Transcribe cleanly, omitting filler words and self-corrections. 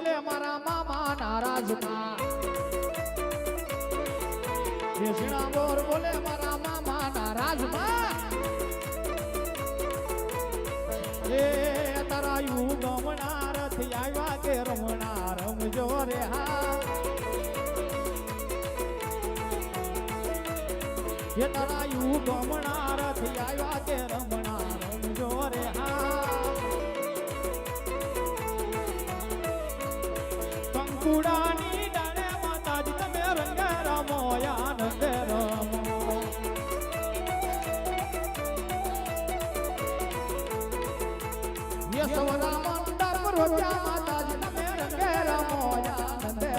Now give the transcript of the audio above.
બોલે મારા મામા નારાજમાં દેશના બોર બોલે મારા મામા નારાજમાં એ તરાયું ગમણા રથી આવ્યા કે રમણા રમજો રે હા એ તરાયું ગમણા રથી આવ્યા કે રમણા રમજો રે હા કંકુડાની ડાળે માતાજી તમે રંગે રમો આનંદે રમો યશવરા મંડપ રોજા માતાજી તમે રંગે રમો આનંદે